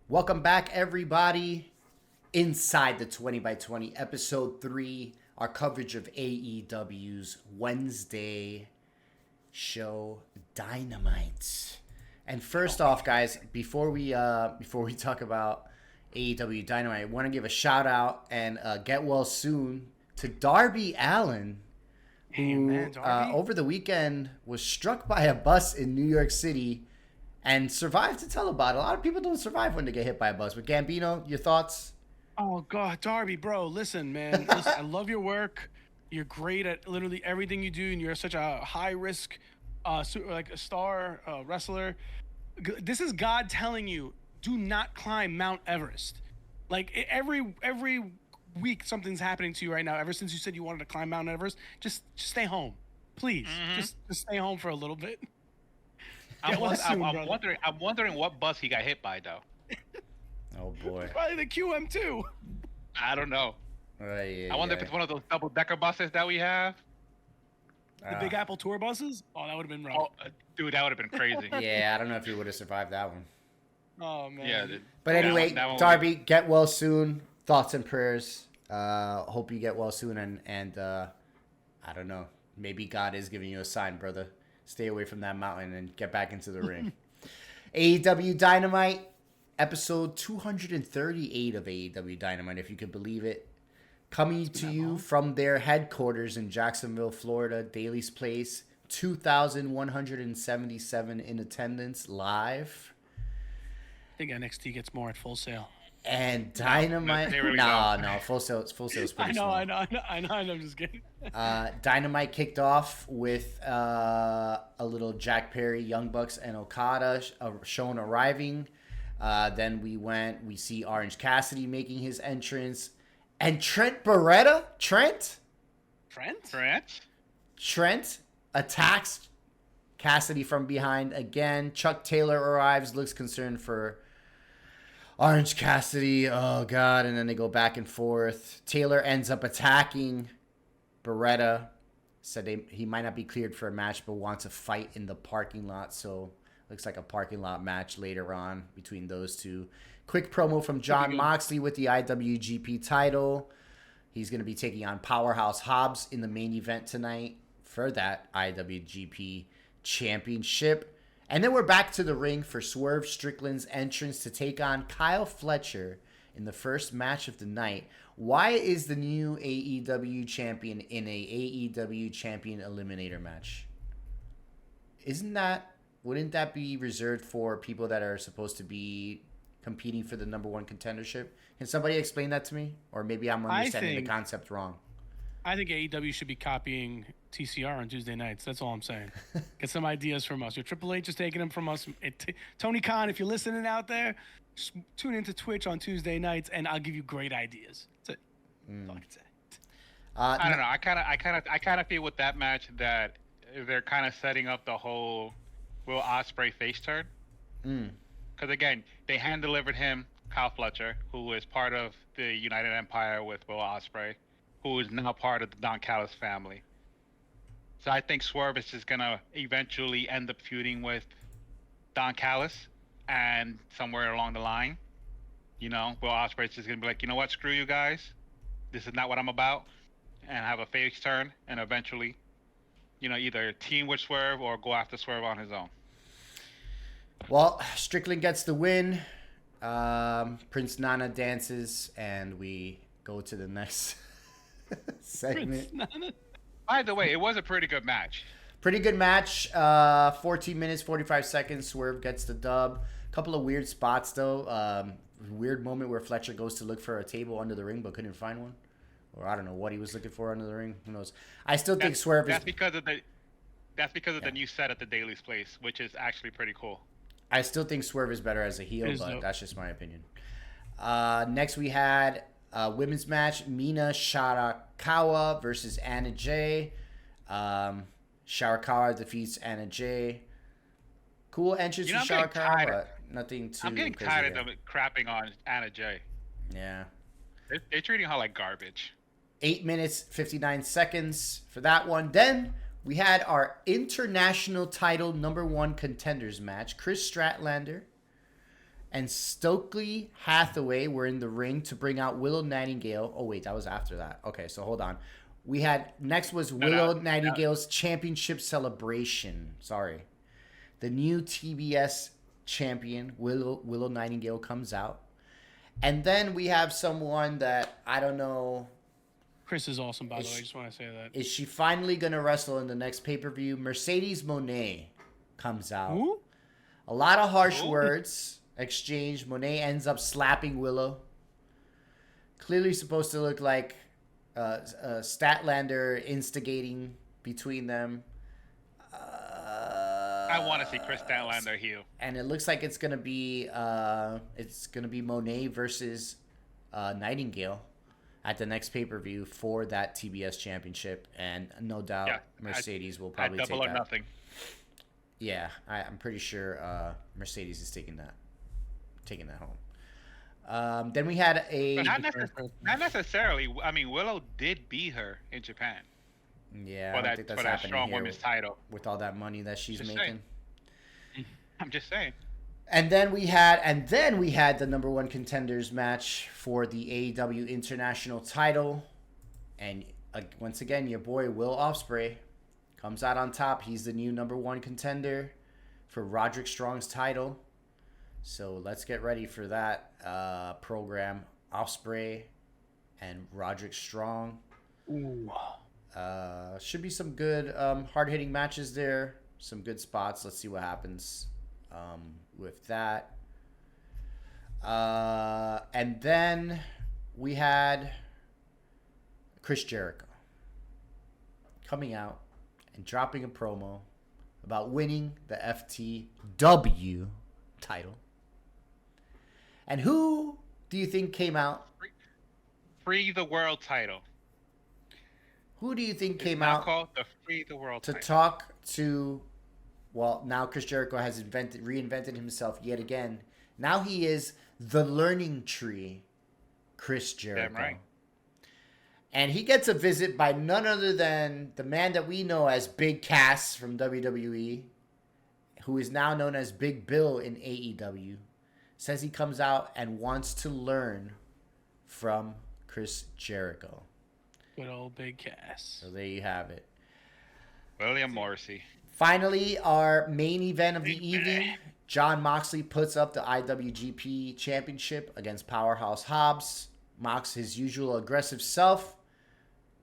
Welcome back, everybody. Inside the 20 by 20, episode 3, our coverage of AEW's Wednesday show, Dynamite. And first off, guys, before we talk about AEW Dynamite, I want to give a shout out and get well soon to Darby Allin, who over the weekend was struck by a bus in New York City and survived to tell about it. A lot of people don't survive when they get hit by a bus. But Gambino, your thoughts? Oh God, Darby, bro, listen, man. Listen, I love your work. You're great at literally everything you do, and you're such a high risk, like a star wrestler. This is God telling you, do not climb Mount Everest. Like every week, something's happening to you right now. Ever since you said you wanted to climb Mount Everest, just stay home, please. Just stay home for a little bit. I'm wondering what bus he got hit by, though. Oh boy. Probably the QM2. I don't know. Yeah, I wonder if it's one of those double-decker buses that we have. The Big Apple tour buses? Oh, that would have been rough. Oh, dude, that would have been crazy. Yeah, I don't know if he would have survived that one. Oh man. Yeah. But anyway, Darby, get well soon. Thoughts and prayers. Hope you get well soon, and I don't know. Maybe God is giving you a sign, brother. Stay away from that mountain and get back into the ring. AEW Dynamite, episode 238 of AEW Dynamite, if you could believe it. Coming to you from their headquarters in Jacksonville, Florida, Daly's Place, 2,177 in attendance live. I think NXT gets more at Full Sail. And Dynamite, no, Full Sail's pretty small. I know, I'm just kidding. Dynamite kicked off with a little Jack Perry, Young Bucks, and Okada shown arriving. Then we see Orange Cassidy making his entrance. And Trent attacks Cassidy from behind again. Chuck Taylor arrives, looks concerned for Orange Cassidy. Oh, God. And then they go back and forth. Taylor ends up attacking Beretta. Said he might not be cleared for a match, but wants a fight in the parking lot. So looks like a parking lot match later on between those two. Quick promo from Jon Moxley with the IWGP title. He's going to be taking on Powerhouse Hobbs in the main event tonight for that IWGP Championship. And then we're back to the ring for Swerve Strickland's entrance to take on Kyle Fletcher in the first match of the night. Why is the new AEW champion in a AEW champion eliminator match? Wouldn't that be reserved for people that are supposed to be competing for the number one contendership? Can somebody explain that to me? Or maybe I'm understanding the concept wrong. I think AEW should be copying TCR on Tuesday nights. That's all I'm saying. Get some ideas from us. Your Triple H is taking them from us. Tony Khan, if you're listening out there, just tune into Twitch on Tuesday nights, and I'll give you great ideas. That's it. That's all I can say. I don't know. I kind of feel with that match that they're kind of setting up the whole Will Ospreay face turn. Because again, they hand delivered him Kyle Fletcher, who is part of the United Empire with Will Ospreay, who is now part of the Don Callis family. So I think Swerve is just gonna eventually end up feuding with Don Callis, and somewhere along the line, Will Ospreay is just gonna be like, you know what, screw you guys, this is not what I'm about, and have a face turn, and eventually, either team with Swerve or go after Swerve on his own. Well, Strickland gets the win. Prince Nana dances, and we go to the next segment. By the way, it was a pretty good match. Pretty good match. 14 minutes, 45 seconds. Swerve gets the dub. Couple of weird spots, though. Weird moment where Fletcher goes to look for a table under the ring but couldn't find one. Or I don't know what he was looking for under the ring. Who knows? I still think Swerve is... That's because of the new set at the Daly's Place, which is actually pretty cool. I still think Swerve is better as a heel, but that's just my opinion. Next we had a women's match. Mina Shirakawa versus Anna Jay. Shirakawa defeats Anna Jay. Cool entrance for Shirakawa, but nothing too I'm getting tired of crapping on Anna Jay. Yeah. They're treating her like garbage. 8 minutes, 59 seconds for that one. Then we had our international title number one contenders match. Chris Statlander and Stokely Hathaway were in the ring to bring out Willow Nightingale. Oh wait, that was after that. Okay, so hold on. We had next was Willow Nightingale's championship celebration. Sorry, the new TBS champion Willow Nightingale comes out, and then we have someone that I don't know. Chris is awesome, by the way. I just want to say that. Is she finally gonna wrestle in the next pay-per-view? Mercedes Moné comes out. Who? A lot of harsh words exchanged. Monet ends up slapping Willow. Clearly supposed to look like Statlander instigating between them. I want to see Chris Statlander heel. And it looks like it's gonna be Monet versus Nightingale at the next pay-per-view for that TBS championship, and no doubt Mercedes will probably take that. Double or nothing. Yeah, I'm pretty sure Mercedes is taking that home. Then we had a... But not necessarily. I mean, Willow did beat her in Japan. Yeah, I don't think that's happening strong here women's title. with all that money that she's making. Saying. I'm just saying. And then we had the number one contenders match for the AEW International title, and once again, your boy Will Ospreay comes out on top. He's the new number one contender for Roderick Strong's title. So let's get ready for that program. Ospreay and Roderick Strong. Ooh. Should be some good hard-hitting matches there. Some good spots. Let's see what happens with that. And then we had Chris Jericho coming out and dropping a promo about winning the FTW title. And who do you think came out? Free the world title. Who do you think came out called the Free the World to title. talk to? Well, now Chris Jericho has reinvented himself yet again. Now he is the learning tree, Chris Jericho. Damn right. And he gets a visit by none other than the man that we know as Big Cass from WWE, who is now known as Big Bill in AEW. Says he comes out and wants to learn from Chris Jericho. Good old Big Cass. So there you have it. William Morrissey. Finally, our main event of the evening, Jon Moxley puts up the IWGP Championship against Powerhouse Hobbs. Mox, his usual aggressive self.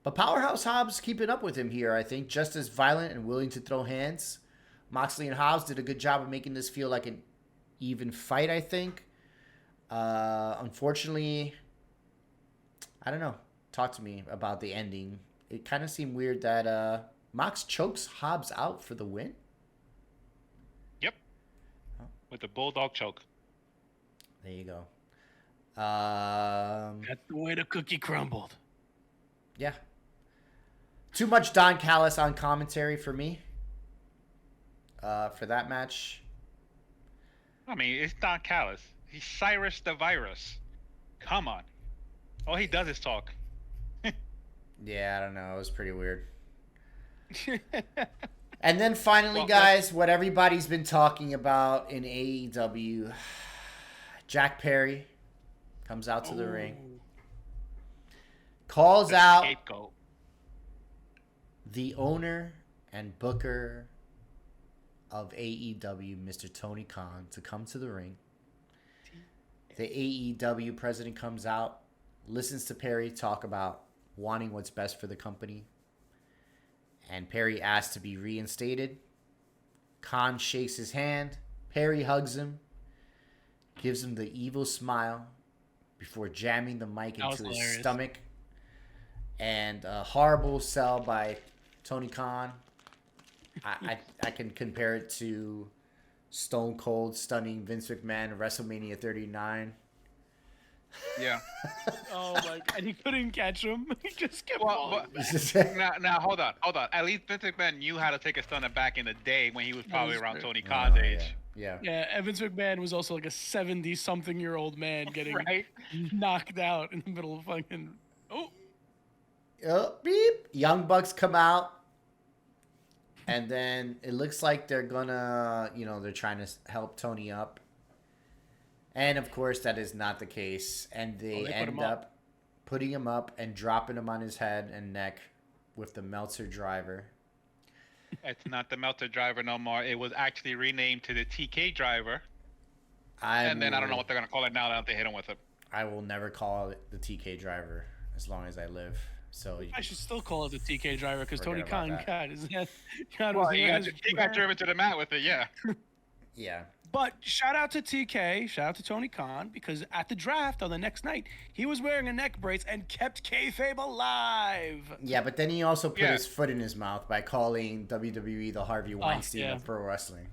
But Powerhouse Hobbs keeping up with him here, I think. Just as violent and willing to throw hands. Moxley and Hobbs did a good job of making this feel like an even fight, I think. Unfortunately, I don't know. Talk to me about the ending. It kind of seemed weird that Mox chokes Hobbs out for the win. Yep. With the Bulldog choke. There you go. That's the way the cookie crumbled. Yeah. Too much Don Callis on commentary for me. For that match. I mean, it's Don Callis. He's Cyrus the Virus. Come on. All he does is talk. Yeah, I don't know. It was pretty weird. And then finally, guys, what everybody's been talking about in AEW, Jack Perry comes out to the ring, calls out Scapegoat. the owner and booker of AEW, Mr. Tony Khan, to come to the ring. The AEW president comes out, listens to Perry talk about wanting what's best for the company. And Perry asks to be reinstated. Khan shakes his hand. Perry hugs him. Gives him the evil smile before jamming the mic into his stomach. And a horrible sell by Tony Khan. I can compare it to Stone Cold stunning Vince McMahon at WrestleMania 39. Yeah. Oh my! And he couldn't catch him. He just kept Well, now hold on. At least Vince McMahon knew how to take a stunner back in the day when he was probably around Tony Khan's age. Yeah. Yeah, Evans McMahon was also like a 70-something-year-old man getting Right? knocked out in the middle of fucking. Beep. Young Bucks come out. And then it looks like they're gonna, they're trying to help Tony up. And of course, that is not the case. And they end up putting him up and dropping him on his head and neck with the Meltzer driver. It's not the Meltzer driver no more. It was actually renamed to the TK driver. And then I don't know what they're going to call it now that they hit him with it. I will never call it the TK driver as long as I live. So I should still call it the TK driver because Tony Khan got his head. He got driven to the mat with it, yeah. Yeah. But shout out to TK, shout out to Tony Khan, because at the draft on the next night, he was wearing a neck brace and kept kayfabe alive. Yeah, but then he also put his foot in his mouth by calling WWE the Harvey Weinstein of pro wrestling.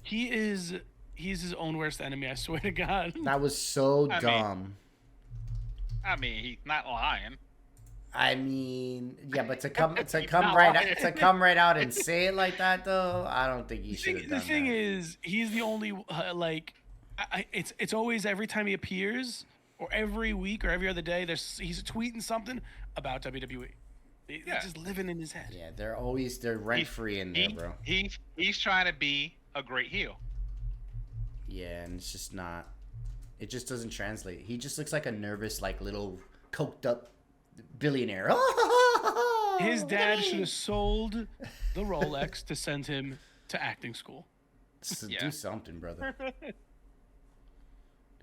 He's his own worst enemy, I swear to God. That was so dumb. He's not lying. Yeah, but to come right out and say it like that though, I don't think he should have done that. The thing is, he's the only it's always every time he appears, or every week or every other day, he's tweeting something about WWE. He's just living in his head. Yeah, they're rent free in there, bro. He's trying to be a great heel. Yeah, and it's just not. It just doesn't translate. He just looks like a nervous, like little coked up billionaire. His dad should have sold the Rolex to send him to acting school. Do something, brother.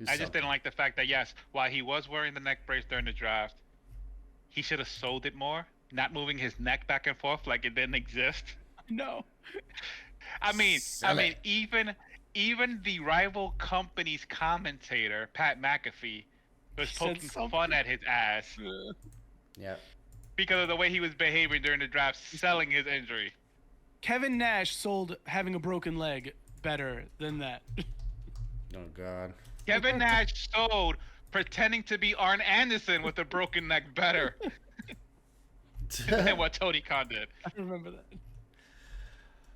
I just didn't like the fact that, while he was wearing the neck brace during the draft, he should have sold it more, not moving his neck back and forth like it didn't exist. No. Even the rival company's commentator, Pat McAfee, was poking fun at his ass. Yeah. Because of the way he was behaving during the draft, selling his injury. Kevin Nash sold having a broken leg better than that. Oh, God. Kevin Nash sold pretending to be Arn Anderson with a broken neck better than what Tony Khan did. I remember that.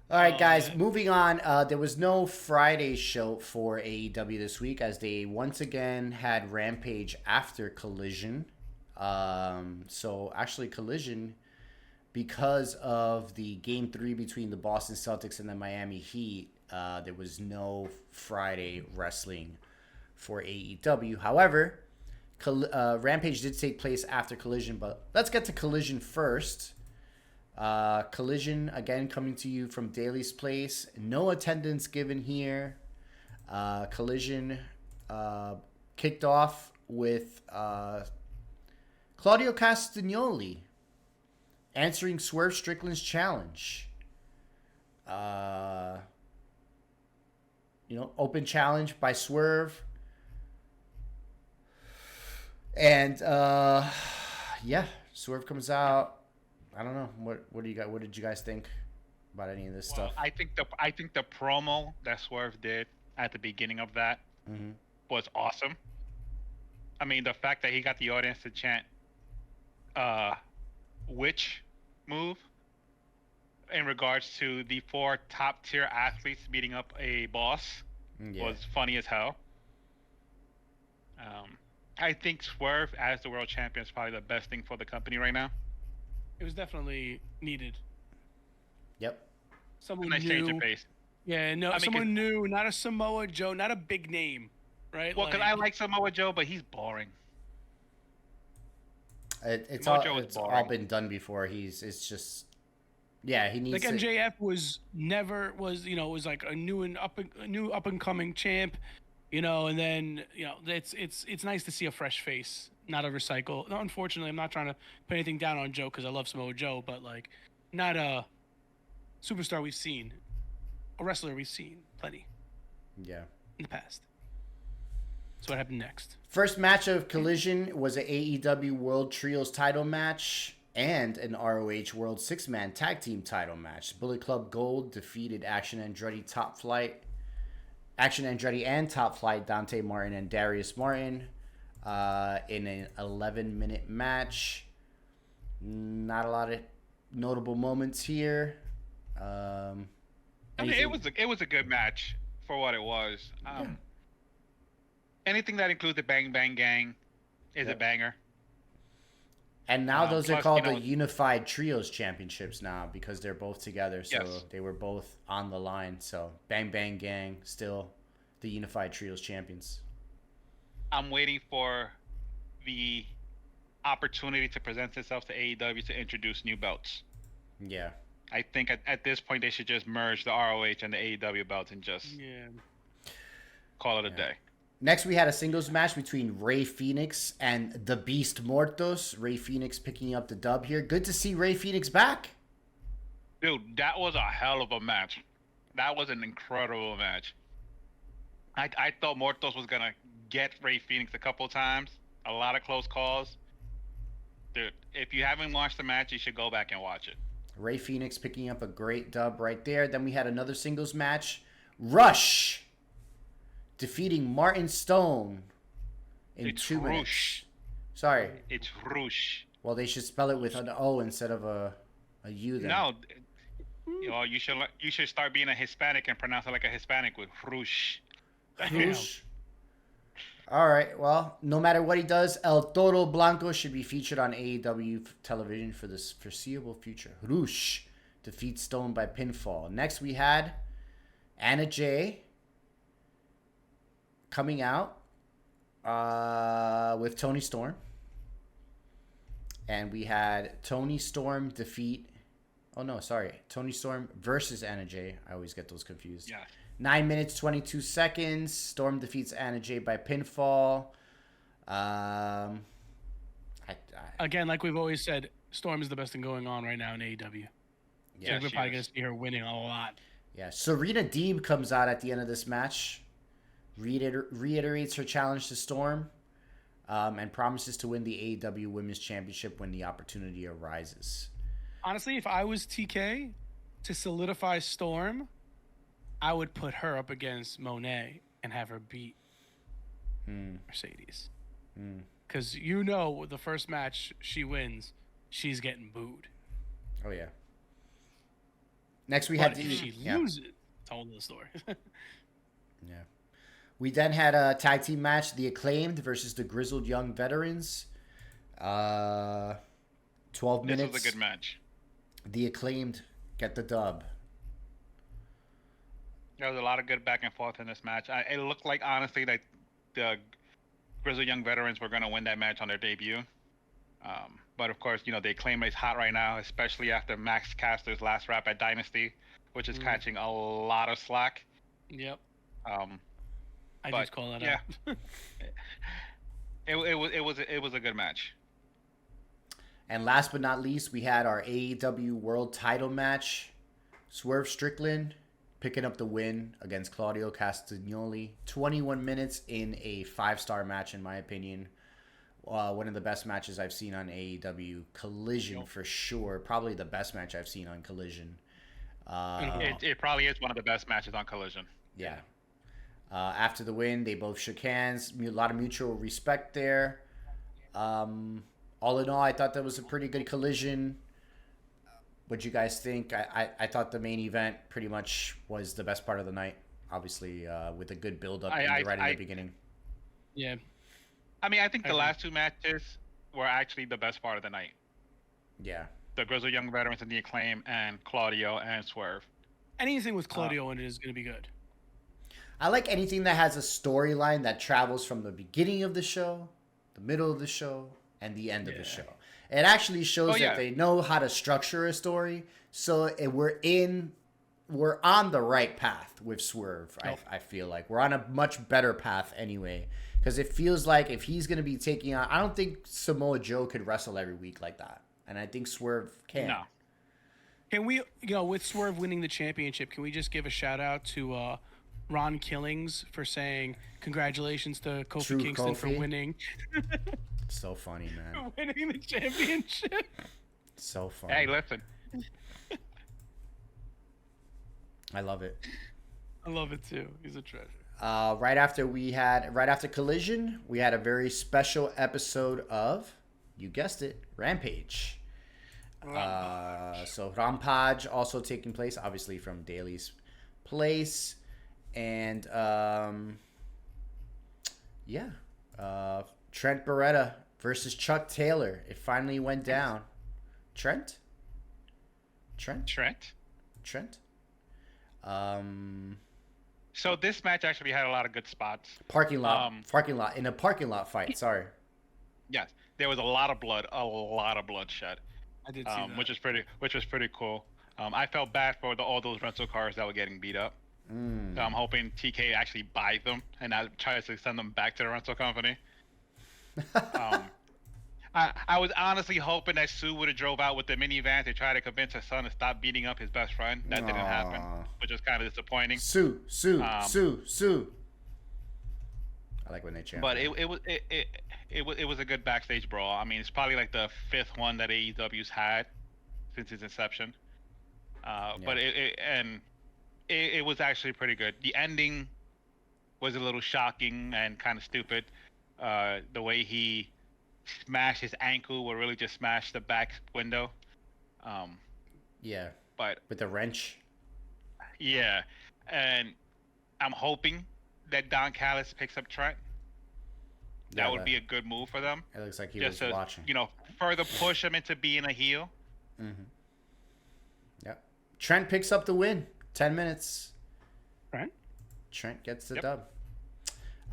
All right, guys, moving on. There was no Friday show for AEW this week as they once again had Rampage after Collision. So actually Collision, because of the Game 3 between the Boston Celtics and the Miami Heat, there was no Friday wrestling for AEW. However, Rampage did take place after Collision, but let's get to Collision first. Collision, again, coming to you from Daly's Place. No attendance given here. Collision kicked off with Claudio Castagnoli answering Swerve Strickland's challenge. Open challenge by Swerve. And, Swerve comes out. I don't know. What do you got? What did you guys think about any of this stuff? I think the promo that Swerve did at the beginning of that was awesome. The fact that he got the audience to chant which move in regards to the 4 top tier athletes beating up a boss was funny as hell. I think Swerve as the world champion is probably the best thing for the company right now. It was definitely needed. Yep. Someone nice change of pace. Yeah, someone new, not a Samoa Joe, not a big name, right? Well, because I like Samoa Joe, but he's boring. It's all been done before. He needs like MJF was like a new up and coming champ, and then it's nice to see a fresh face. Not a recycle. No, unfortunately, I'm not trying to put anything down on Joe because I love Samoa Joe, but not a superstar we've seen, a wrestler we've seen plenty. Yeah. In the past. So what happened next? First match of Collision was an AEW World Trios title match and an ROH World 6-Man Tag Team title match. Bullet Club Gold defeated Action Andretti and Top Flight, Dante Martin and Darius Martin. In an 11-minute match. Not a lot of notable moments here. It was a good match for what it was. Anything that includes the Bang Bang Gang is a banger. And now those are called the Unified Trios Championships now because they're both together. So they were both on the line. So Bang Bang Gang still the Unified Trios Champions. I'm waiting for the opportunity to present itself to AEW to introduce new belts. Yeah. I think at this point they should just merge the ROH and the AEW belts and just call it a day. Next, we had a singles match between Rey Fenix and the Beast Mortos. Rey Fenix picking up the dub here. Good to see Rey Fenix back. Dude, that was a hell of a match. That was an incredible match. I thought Mortos was going to get Rey Fenix a couple times. A lot of close calls. Dude, if you haven't watched the match, you should go back and watch it. Rey Fenix picking up a great dub right there. Then we had another singles match. Rush defeating Martin Stone in It's 2 minutes. Rush. Sorry. It's Rush. Well, they should spell it with an O instead of a U then. No. You should start being a Hispanic and pronounce it like a Hispanic with Rush. Rush. All right. Well, no matter what he does, El Toro Blanco should be featured on AEW television for this foreseeable future. Rush defeats Stone by pinfall. Next, we had Anna Jay coming out with Toni Storm. And we had Toni Storm defeat... Oh, no, sorry. Toni Storm versus Anna Jay. I always get those confused. Yeah. 9 minutes, 22 seconds. Storm defeats Anna Jay by pinfall. Again, like we've always said, Storm is the best thing going on right now in AEW. Yeah, So we're probably going to see her winning a lot. Yeah, Serena Deeb comes out at the end of this match, reiterates her challenge to Storm, and promises to win the AEW Women's Championship when the opportunity arises. Honestly, if I was TK, to solidify Storm, I would put her up against Monet and have her beat Mercedes. Because the first match she wins, she's getting booed. Oh, yeah. Next, we But had... if she loses, it's a whole other story. Yeah. We then had a tag team match, The Acclaimed versus the Grizzled Young Veterans. 12 minutes. This was a good match. The Acclaimed get the dub. There was a lot of good back and forth in this match. It looked like, honestly, that the Grizzled Young Veterans were going to win that match on their debut. But, of course, the Acclaim is hot right now, especially after Max Caster's last rap at Dynasty, which is catching a lot of slack. Yep. I but, just call that yeah. out. It was a good match. And last but not least, we had our AEW World Title match. Swerve Strickland picking up the win against Claudio Castagnoli. 21 minutes in a 5-star match, in my opinion. One of the best matches I've seen on AEW. Collision, for sure. Probably the best match I've seen on Collision. It probably is one of the best matches on Collision. Yeah. After the win, they both shook hands. A lot of mutual respect there. All in all, I thought that was a pretty good Collision. What do you guys think? I thought the main event pretty much was the best part of the night. Obviously, with a good build-up right in the beginning. Yeah. I mean, I think the last two matches were actually the best part of the night. Yeah. The Grizzled Young Veterans and the Acclaim, and Claudio and Swerve. Anything with Claudio in it is going to be good. I like anything that has a storyline that travels from the beginning of the show, the middle of the show, and the end of the show. It actually shows that they know how to structure a story. So we're on the right path with Swerve. I feel like we're on a much better path anyway. Because it feels like if he's going to be taking on... I don't think Samoa Joe could wrestle every week like that. And I think Swerve can. No. Can we, with Swerve winning the championship, can we just give a shout out to Ron Killings for saying congratulations to Kofi Kingston for winning? So funny, man. For winning the championship. So funny. Hey, listen. I love it. I love it too. He's a treasure. Right after Collision, we had a very special episode of, you guessed it, Rampage. So Rampage also taking place, obviously, from Daly's place. And, Trent Beretta versus Chuck Taylor. It finally went down. Trent? So this match actually had a lot of good spots. Parking lot in a parking lot fight. Sorry. Yes, there was a lot of blood shed. I did see that. Which was pretty cool. I felt bad for all those rental cars that were getting beat up. So I'm hoping TK actually buys them and not tries to send them back to the rental company. I was honestly hoping that Sue would have drove out with the minivan to try to convince her son to stop beating up his best friend. That didn't happen, which was kind of disappointing. Sue. I like when they chant. But it was a good backstage brawl. I mean, it's probably like the 5th one that AEW's had since its inception. But it was actually pretty good. The ending was a little shocking and kind of stupid. The way he smashed his ankle would really just smash the back window. Yeah. But with the wrench. Yeah, and I'm hoping that Don Callis picks up Trent. That would be a good move for them. It looks like he was watching. Further push him into being a heel. Mm-hmm. Yep. Trent picks up the win. 10 minutes. Right. Trent gets the dub.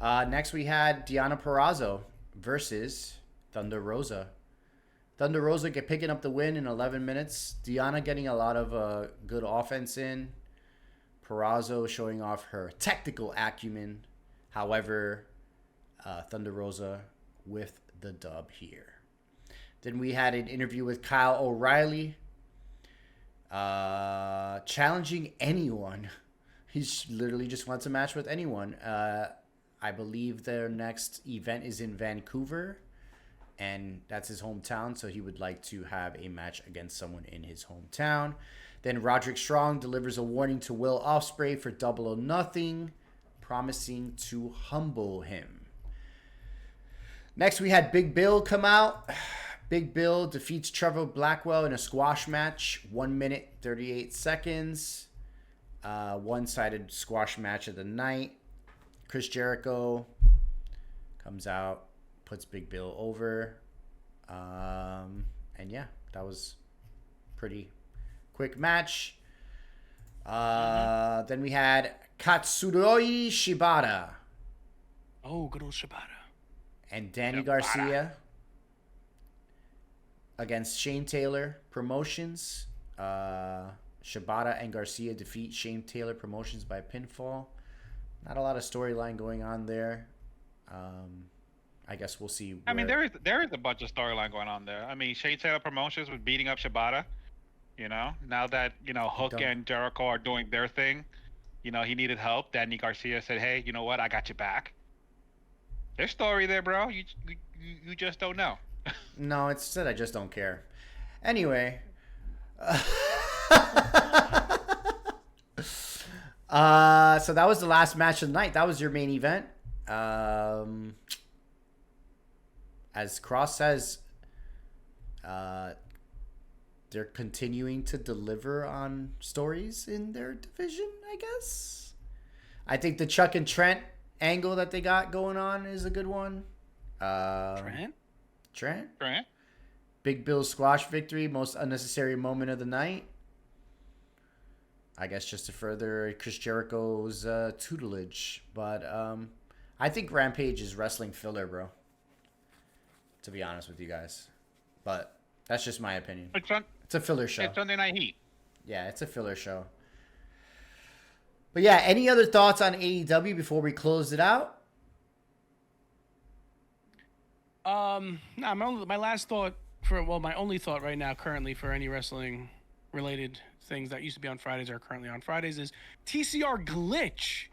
Next we had Deonna Purrazzo versus Thunder Rosa. Thunder Rosa picking up the win in 11 minutes. Deonna getting a lot of good offense in. Purrazzo showing off her technical acumen. However, Thunder Rosa with the dub here. Then we had an interview with Kyle O'Reilly. Challenging anyone. He literally just wants a match with anyone. I believe their next event is in Vancouver, and that's his hometown, so he would like to have a match against someone in his hometown. Then Roderick Strong delivers a warning to Will Ospreay for Double or Nothing, promising to humble him. Next, we had Big Bill come out. Big Bill defeats Trevor Blackwell in a squash match, 1 minute, 38 seconds. One-sided squash match of the night. Chris Jericho comes out, puts Big Bill over. And yeah, that was pretty quick match. Then we had Katsuyori Shibata. Oh, good old Shibata. And Danny Garcia against Shane Taylor Promotions. Shibata and Garcia defeat Shane Taylor Promotions by pinfall. Not a lot of storyline going on there. I guess we'll see. I mean, there is a bunch of storyline going on there. I mean, Shane Taylor Promotions was beating up Shibata. Now that Hook and Jericho are doing their thing, he needed help. Danny Garcia said, "Hey, you know what? I got you back." There's story there, bro. You just don't know. No, it's said I just don't care. Anyway. So that was the last match of the night. That was your main event. As Cross says, they're continuing to deliver on stories in their division, I guess. I think the Chuck and Trent angle that they got going on is a good one. Trent? Big Bill's squash victory, most unnecessary moment of the night. I guess just to further Chris Jericho's tutelage. But I think Rampage is wrestling filler, bro. To be honest with you guys. But that's just my opinion. It's a filler show. It's Sunday Night Heat. Yeah, it's a filler show. But yeah, any other thoughts on AEW before we close it out? My last thought my only thought right now currently for any wrestling related things that used to be on Fridays are currently on Fridays is TCR Glitch.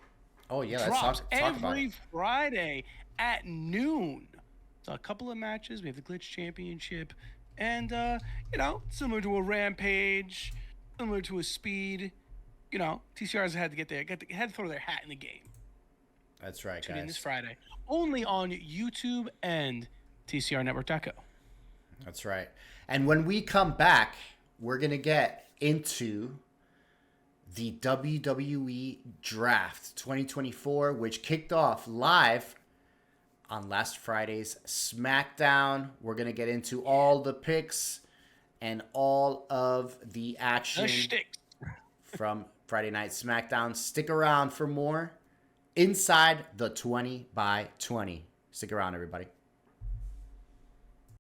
Oh yeah, drops let's talk about it. every Friday at noon. So a couple of matches. We have the Glitch Championship, and similar to a Rampage, similar to a Speed. TCR's had to get there, had to throw their hat in the game. That's right, Tune guys. in this Friday, only on YouTube and TCRnetwork.co. That's right. And when we come back, we're gonna get into the WWE Draft 2024, which kicked off live on last Friday's SmackDown. We're going to get into all the picks and all of the action from Friday Night SmackDown. Stick around for more. inside the 20 by 20. Stick around, everybody.